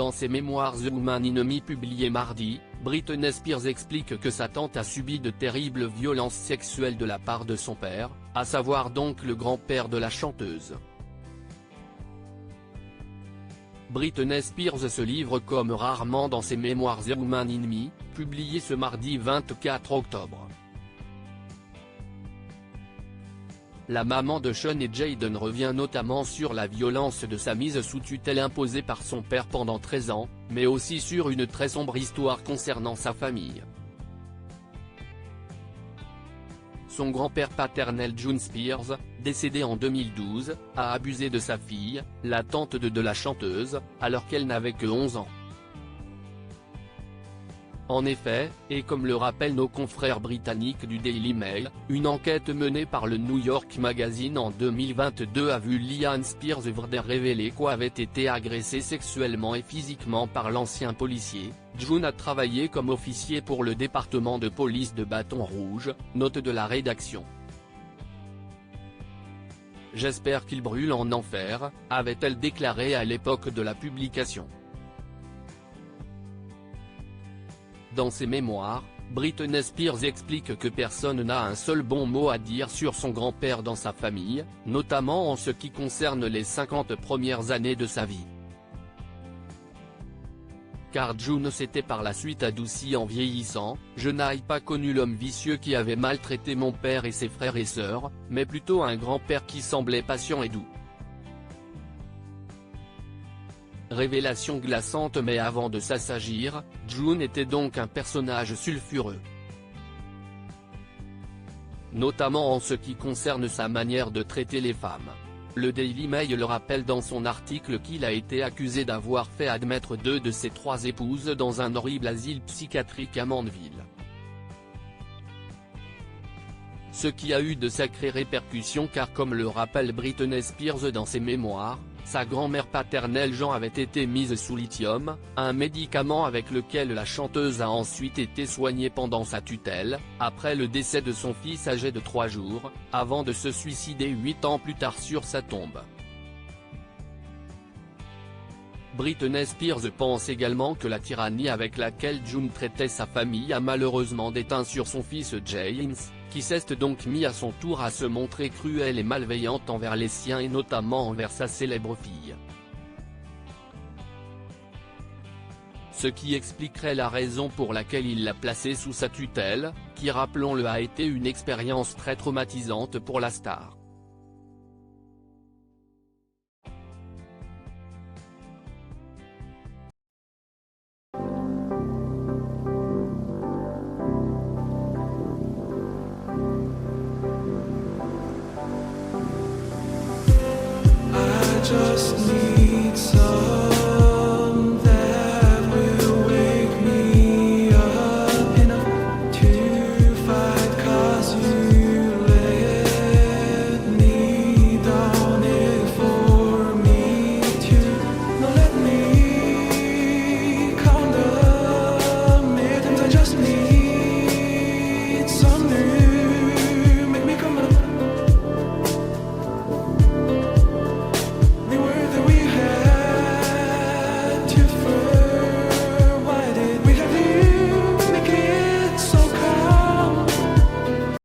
Dans ses mémoires The Woman in Me publiées mardi, Britney Spears explique que sa tante a subi de terribles violences sexuelles de la part de son père, à savoir donc le grand-père de la chanteuse. Britney Spears se livre comme rarement dans ses mémoires The Woman in Me, publiées ce mardi 24 octobre. La maman de Sean et Jayden revient notamment sur la violence de sa mise sous tutelle imposée par son père pendant 13 ans, mais aussi sur une très sombre histoire concernant sa famille. Son grand-père paternel June Spears, décédé en 2012, a abusé de sa fille, la tante de la chanteuse, alors qu'elle n'avait que 11 ans. En effet, et comme le rappellent nos confrères britanniques du Daily Mail, une enquête menée par le New York Magazine en 2022 a vu Liane Spears révéler qu'avait été agressée sexuellement et physiquement par l'ancien policier. June a travaillé comme officier pour le département de police de Baton Rouge, note de la rédaction. « J'espère qu'il brûle en enfer », avait-elle déclaré à l'époque de la publication. Dans ses mémoires, Britney Spears explique que personne n'a un seul bon mot à dire sur son grand-père dans sa famille, notamment en ce qui concerne les 50 premières années de sa vie. Car June s'était par la suite adoucie en vieillissant, « Je n'ai pas connu l'homme vicieux qui avait maltraité mon père et ses frères et sœurs, mais plutôt un grand-père qui semblait patient et doux. » Révélation glaçante, mais avant de s'assagir, June était donc un personnage sulfureux. Notamment en ce qui concerne sa manière de traiter les femmes. Le Daily Mail le rappelle dans son article qu'il a été accusé d'avoir fait admettre 2 de ses 3 épouses dans un horrible asile psychiatrique à Mandeville. Ce qui a eu de sacrées répercussions car comme le rappelle Britney Spears dans ses mémoires, sa grand-mère paternelle Jean avait été mise sous lithium, un médicament avec lequel la chanteuse a ensuite été soignée pendant sa tutelle, après le décès de son fils âgé de 3 jours, avant de se suicider 8 ans plus tard sur sa tombe. Britney Spears pense également que la tyrannie avec laquelle June traitait sa famille a malheureusement déteint sur son fils James, qui s'est donc mis à son tour à se montrer cruel et malveillante envers les siens et notamment envers sa célèbre fille. Ce qui expliquerait la raison pour laquelle il l'a placée sous sa tutelle, qui rappelons-le a été une expérience très traumatisante pour la star. Just